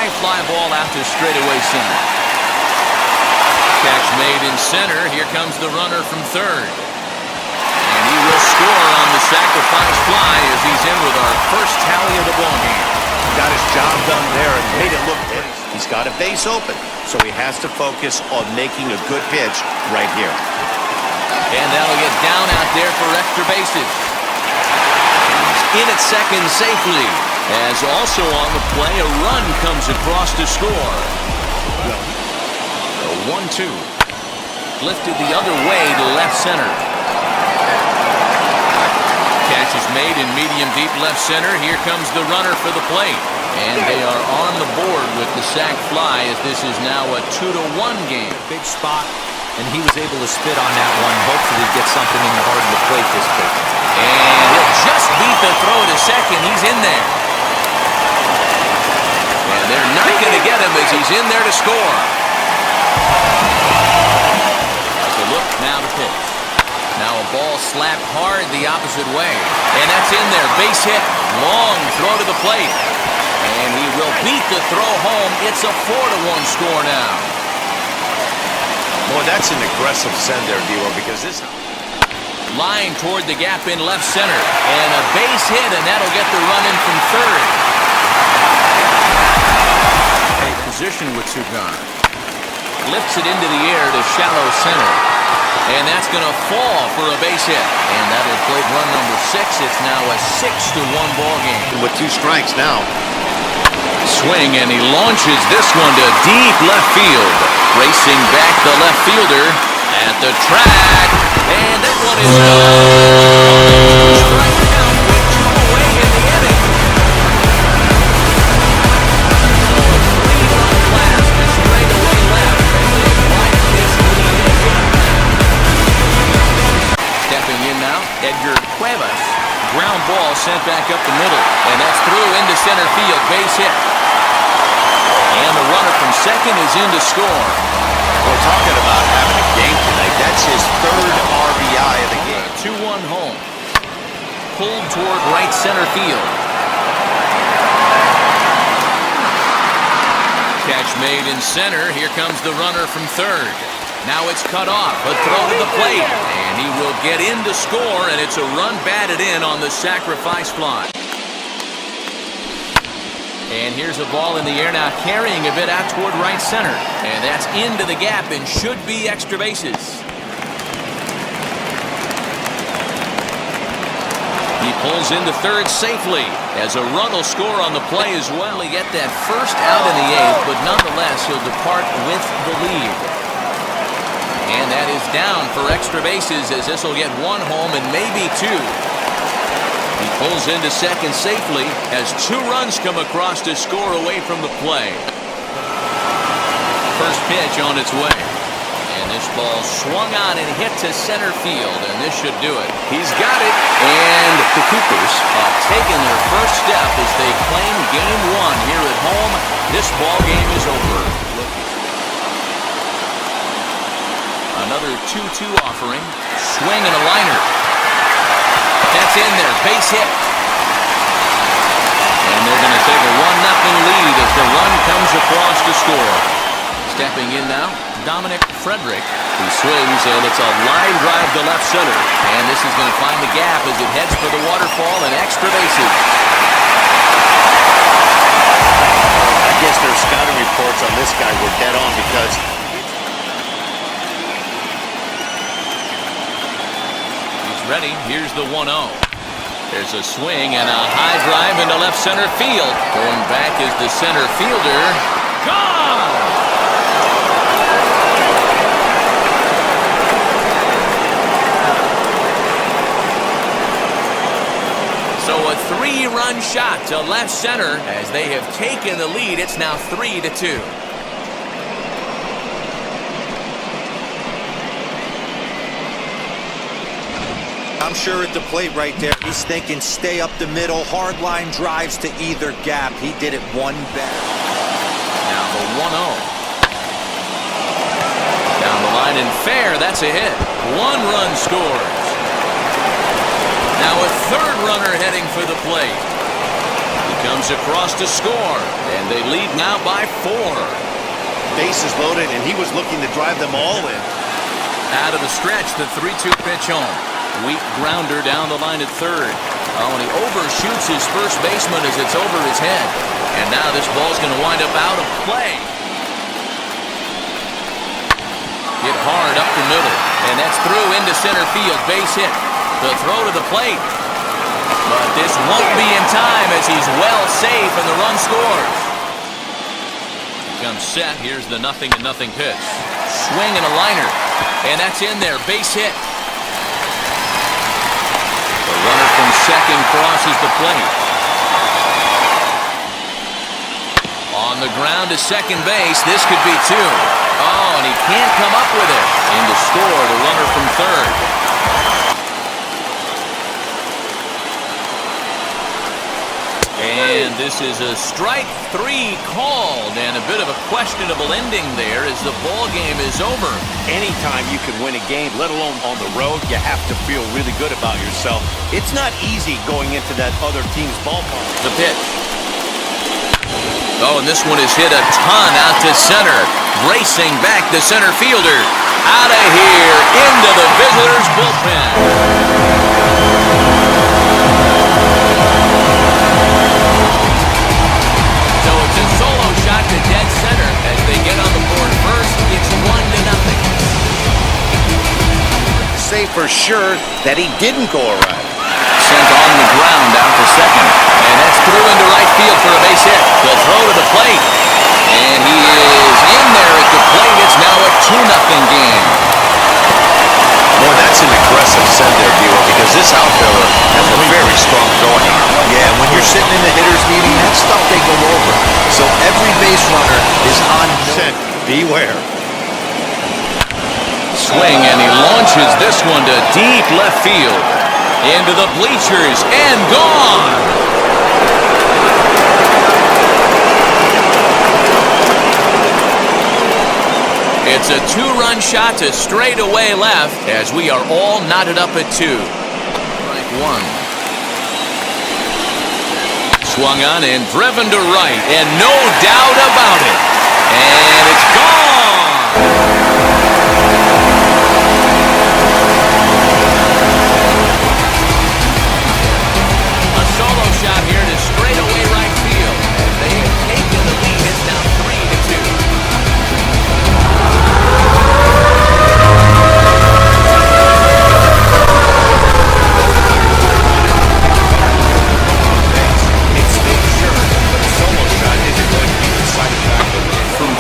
high fly ball out to straightaway center. Catch made in center. Here comes the runner from third. And he will score on the sacrifice fly as he's in with our first tally of the ballgame. Got his job done there and made it look good. He's got a base open, so he has to focus on making a good pitch right here. And that'll get down out there for extra bases. He's in at second safely, as also on the play, a run comes across to score. A 1-2. Lifted the other way to left center. Catch is made in medium deep left center. Here comes the runner for the plate. And they are on the board with the sac fly as this is now a 2-1 game. Big spot, and he was able to spit on that one. Hopefully get something in the heart of the plate this pitch. And he'll just beat the throw to second. He's in there. And they're not going to get him as he's in there to score. So look now to pitch. Now a ball slapped hard the opposite way. And that's in there. Base hit. Long throw to the plate. And he will beat the throw home. It's a 4-1 score now. Boy, that's an aggressive send there, D-Lo, because this... Line toward the gap in left center. And a base hit, and that'll get the run in from third. A position with Sugan. Lifts it into the air to shallow center. And that's going to fall for a base hit. And that'll plate run number 6. It's now a 6-1 ball game. With 2 strikes now. Swing, and he launches this one to deep left field. Racing back the left fielder at the track. And that one is gone. Strike count with 2 away in the inning. So a 3-run blast to straightaway left. Stepping in now, Edgar Cuevas. Ground ball sent back up the middle. And that's through into center field. Base hit. And the runner from second is in to score. We're talking about having a game tonight. That's his 3rd RBI of the game. 2-1 home. Pulled toward right center field. Catch made in center. Here comes the runner from third. Now it's cut off. A throw to the plate. And he will get in to score, and it's a run batted in on the sacrifice fly. And here's a ball in the air now, carrying a bit out toward right center. And that's into the gap and should be extra bases. He pulls into third safely as a run will score on the play as well. He get that first out in the 8th, but nonetheless he'll depart with the lead. And that is down for extra bases as this will get 1 home and maybe 2. He pulls into second safely as 2 runs come across to score away from the play. First pitch on its way. And this ball swung on and hit to center field, and this should do it. He's got it, and the Coopers have taken their first step as they claim game 1 here at home. This ball game is over. Another 2-2 offering. Swing and a liner. That's in there. Base hit. And they're going to take a 1-0 lead as the run comes across to score. Stepping in now, Dominic Frederick. He swings, and it's a line drive to left center. And this is going to find the gap as it heads for the waterfall and extra bases. I guess their scouting reports on this guy were dead on because... Ready, here's the 1-0. There's a swing and a high drive into left center field. Going back is the center fielder. Gone! So a 3-run shot to left center as they have taken the lead. It's now 3-2. I'm sure at the plate right there, he's thinking stay up the middle, hard line drives to either gap. He did it one better. Now the 1-0. Down the line and fair, that's a hit. 1 run scores. Now a 3rd runner heading for the plate. He Comes across to score, and they lead now by 4. Bases loaded, and he was looking to drive them all in. Out of the stretch, the 3-2 pitch home. Weak grounder down the line at third. Oh, and he overshoots his first baseman as it's over his head. And now this ball's going to wind up out of play. Hit hard up the middle, and that's through into center field. Base hit. The throw to the plate. But this won't be in time as he's well safe and the run scores. Comes set. Here's the 0-0 pitch. Swing and a liner. And that's in there. Base hit. The runner from second crosses the plate. On the ground to second base. This could be 2. Oh, and he can't come up with it. In to score the runner from third. And this is a strike 3 called, and a bit of a questionable ending there as the ball game is over. Anytime you can win a game, let alone on the road, you have to feel really good about yourself. It's not easy going into that other team's ballpark. The pitch. Oh, and this one is hit a ton out to center. Racing back the center fielder. Out of here, into the visitors' bullpen. To dead center as they get on the board first. It's 1-0. Say for sure that he didn't go around. Sent on the ground out to second, and that's through into right field for a base hit. The throw to the plate, and he is in there at the plate. It's now a 2-0 game. Boy, that's an aggressive send there, viewer, because this outfielder has a very strong throwing arm. Yeah, when you're sitting in the hitter's meeting, that stuff they go over. So every base runner is on scent. Beware. Swing, and he launches this one to deep left field. Into the bleachers, and gone. It's a 2-run shot to straightaway left as we are all knotted up at 2. Strike 1. Swung on and driven to right, and no doubt about it. And it's gone. A solo shot here to straightaway right field. They have taken the lead. It's now 3-2.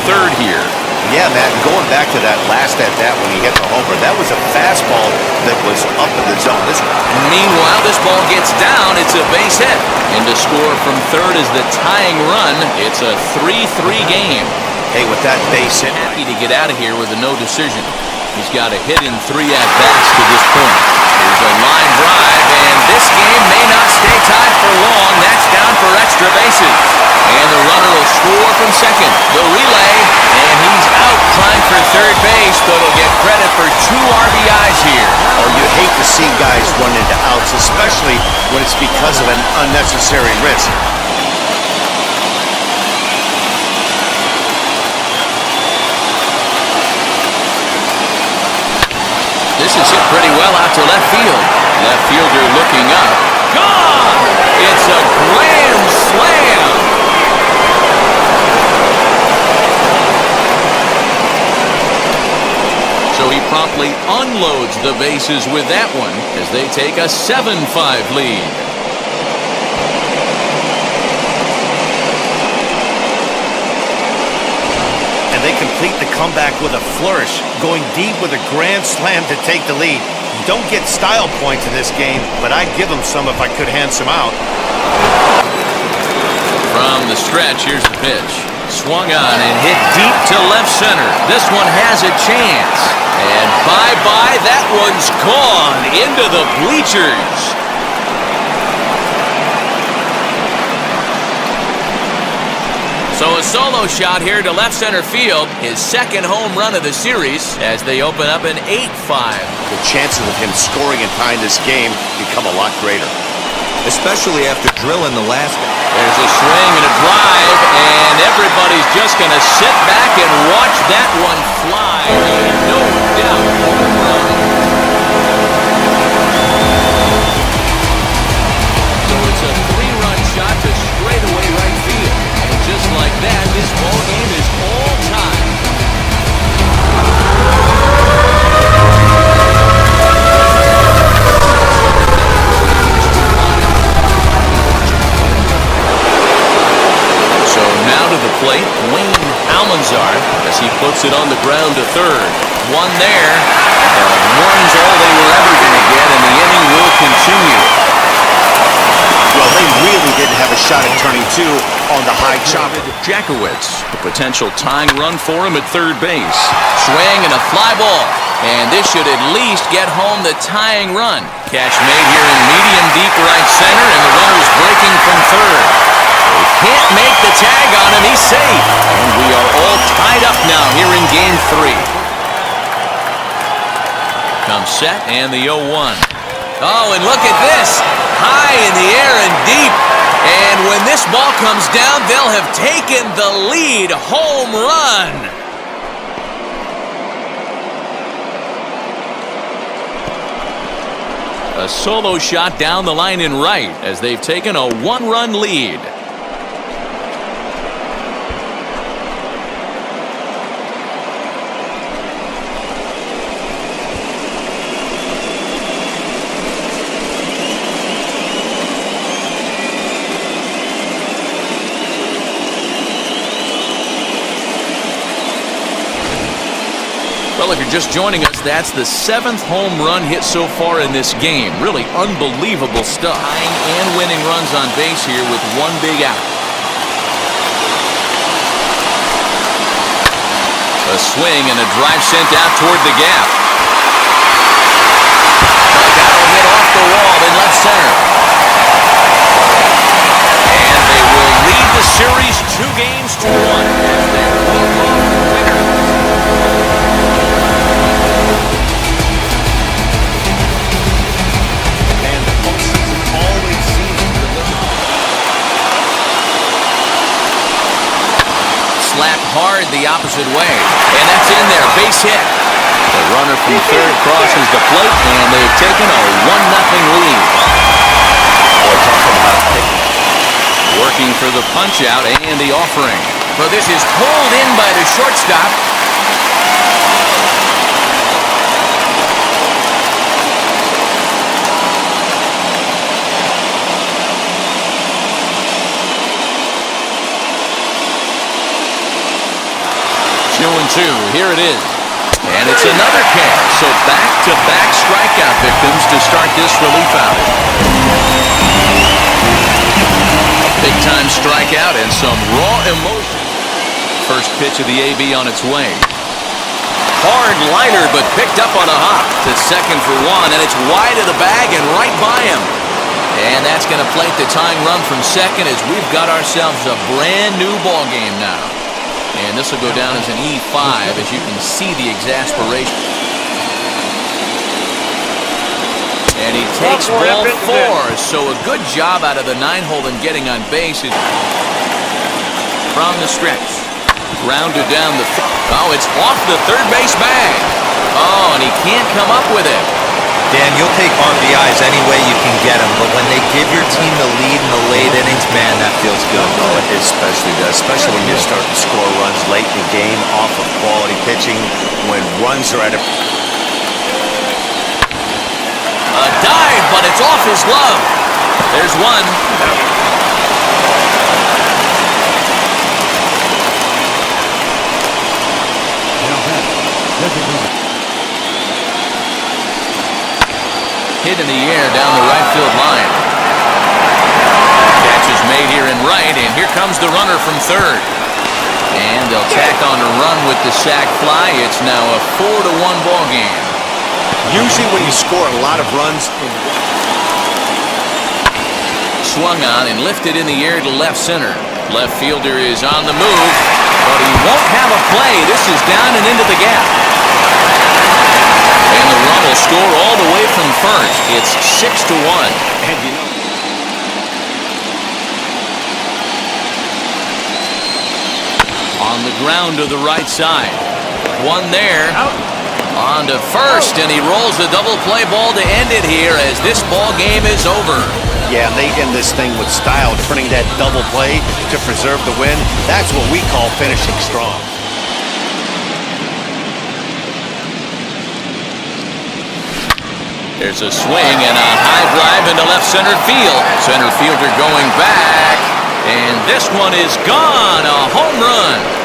Third here. Yeah, Matt, going back to that last at-bat when he hit the homer, that was a fastball that was up in the zone. Meanwhile, this ball gets down. It's a base hit. And to score from third is the tying run. It's a 3-3 game. Hey, with that base hit. Happy to get out of here with a no decision. He's got a hit in 3 at-bats to this point. Here's a line drive, and this game may not stay tied for long. That's down for extra bases. And the runner will score from second. The relay, and he's out trying for third base, but he'll get credit for 2 RBIs here. Oh, you hate to see guys run into outs, especially when it's because of an unnecessary risk. This is hit pretty well out to left field. Left fielder looking up. Gone! It's a grand slam! So he promptly unloads the bases with that one as they take a 7-5 lead. And they complete the comeback with a flourish, going deep with a grand slam to take the lead. You don't get style points in this game, but I'd give them some if I could hand some out. From the stretch, here's the pitch. Swung on and hit deep to left center. This one has a chance. And bye-bye, that one's gone into the bleachers. So a solo shot here to left center field. His second home run of the series as they open up an 8-5. The chances of him scoring and tying this game become a lot greater. Especially after drilling the last guy. There's a swing and a drive, and everybody's just going to sit back and watch that one fly. No doubt. So it's a 3-run shot to straightaway right field. And just like that, this ball game is all tied. So now to the plate, Wayne Almanzar, as he puts it on the ground to third. One there. One's all they were ever going to get, and the inning will continue. Well, they really didn't have a shot at turning two on the high chopper. Jackowitz, a potential tying run for him at third base. Swing and a fly ball. And this should at least get home the tying run. Catch made here in medium deep right center, and the runner's breaking from third. They can't make the tag on him. He's safe. And we are all tied up now here in game 3. Comes set and the 0-1. Oh, and look at this. High in the air and deep. And when this ball comes down, they'll have taken the lead. Home run. A solo shot down the line in right as they've taken a 1-run lead. Well, if you're just joining us, that's the 7th home run hit so far in this game. Really unbelievable stuff. Tying and winning runs on base here with one big out. A swing and a drive sent out toward the gap. Delgado hit off the wall in left center. And they will lead the series 2-1. Slapped hard the opposite way. And that's in there. Base hit. The runner from third crosses the plate, and they've taken a 1-0 lead. Working for the punch-out and the offering. So this is pulled in by the shortstop. 2-2. Here it is. And it's another catch. So back-to-back strikeout victims to start this relief outing. A big-time strikeout and some raw emotion. First pitch of the AB on its way. Hard liner, but picked up on a hop to second for one, and it's wide of the bag and right by him. And that's going to plate the tying run from second as we've got ourselves a brand new ball game now. And this will go down as an E5 as you can see the exasperation. And he takes ball 4. So a good job out of the 9-hole in getting on base. From the stretch. Grounded down the oh, it's off the third base bag. Oh, and he can't come up with it. Dan, you'll take RBIs any way you can get them, but when they give your team the lead in the late innings, man, that feels good. Oh, it especially does, especially when you're starting to score runs late in the game off of quality pitching, when runs are at a dive, but it's off his glove. There's one. Hit in the air down the right field line. Catch is made here in right, and here comes the runner from third. And they'll tack on a run with the sac fly. It's now a 4-1 ball game. usually when you score a lot of runs. Swung on and lifted in the air to left center. Left fielder is on the move, but he won't have a play. This is down and into the gap. And the run will score all the way from first. It's 6-1. And you know, On the ground to the right side. One there. On to first, and he rolls the double play ball to end it here as this ball game is over. Yeah, and they end this thing with style, turning that double play to preserve the win. That's what we call finishing strong. There's a swing and a high drive into left center field. Center fielder going back, and this one is gone. A home run.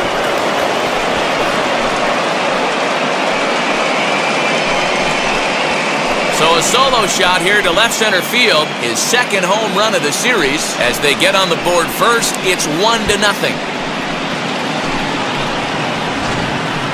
So a solo shot here to left center field, his second home run of the series. As they get on the board first, it's 1-0.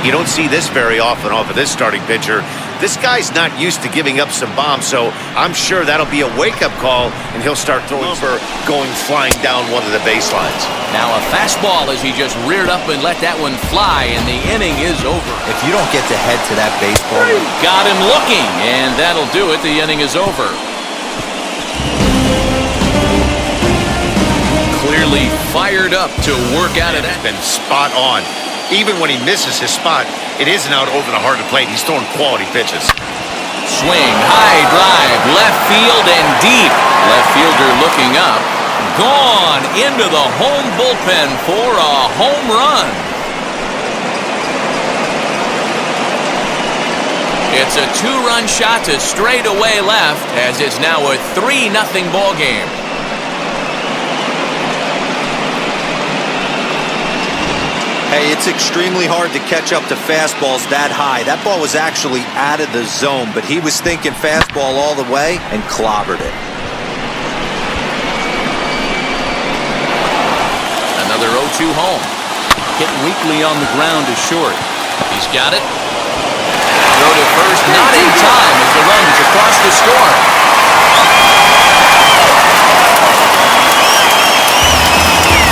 You don't see this very often off of this starting pitcher. This guy's not used to giving up some bombs, so I'm sure that'll be a wake-up call, and he'll start throwing for going flying down one of the baselines. Now a fastball as he just reared up and let that one fly, and the inning is over. If you don't get to head to that baseball, got him looking, and that'll do it. The inning is over. Clearly fired up to work out of that. Been spot on. Even when he misses his spot, it isn't out over the heart of the plate. He's throwing quality pitches. Swing, high drive, left field and deep. Left fielder looking up. Gone into the home bullpen for a home run. It's a 2-run shot to straightaway left as it's now a 3-0 ball game. hey, it's extremely hard to catch up to fastballs that high. That ball was actually out of the zone, but he was thinking fastball all the way and clobbered it. Another 0-2 home. Hit weakly on the ground is short. He's got it. Throw to first, not in time as the run is across the score.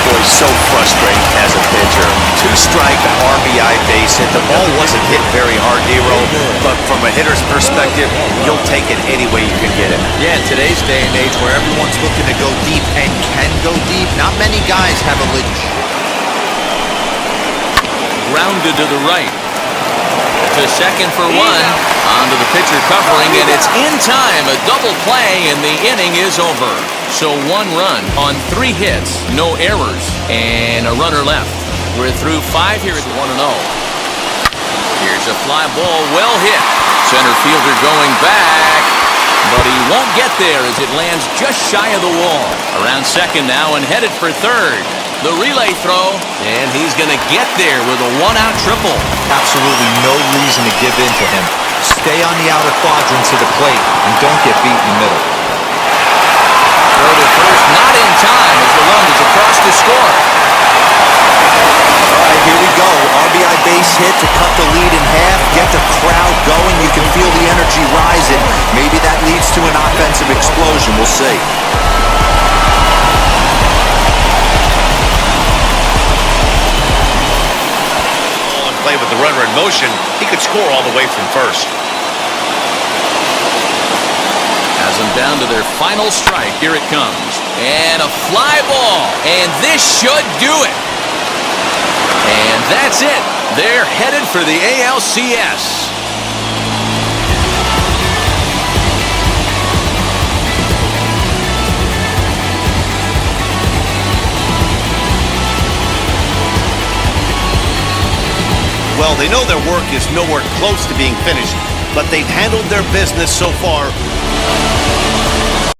Boy, so frustrating as a pitcher. 2-strike RBI base hit. The ball wasn't hit very hard, Nero, but from a hitter's perspective, you'll take it any way you can get it. Yeah, in today's day and age where everyone's looking to go deep and can go deep, not many guys have a Grounded to the right. To second for one. Onto the pitcher covering, and it's in time. A double play, and the inning is over. So 1 run on 3 hits, no errors, and a runner left. We're through 5 here at 1-0. Here's a fly ball, well hit. Center fielder going back, but he won't get there as it lands just shy of the wall. Around second now and headed for third. The relay throw, and he's going to get there with a 1-out triple. Absolutely no reason to give in to him. Stay on the outer quadrants of the plate and don't get beat in the middle. Throw to first, not in time as the run is across the score. All right, here we go. RBI base hit to cut the lead in half, get the crowd going. You can feel the energy rising. Maybe that leads to an offensive explosion. We'll see. Play with the runner in motion, he could score all the way from first. Has them down to their final strike. Here it comes. And a fly ball. And this should do it. And that's it. They're headed for the ALCS. Well, they know their work is nowhere close to being finished, but they've handled their business so far.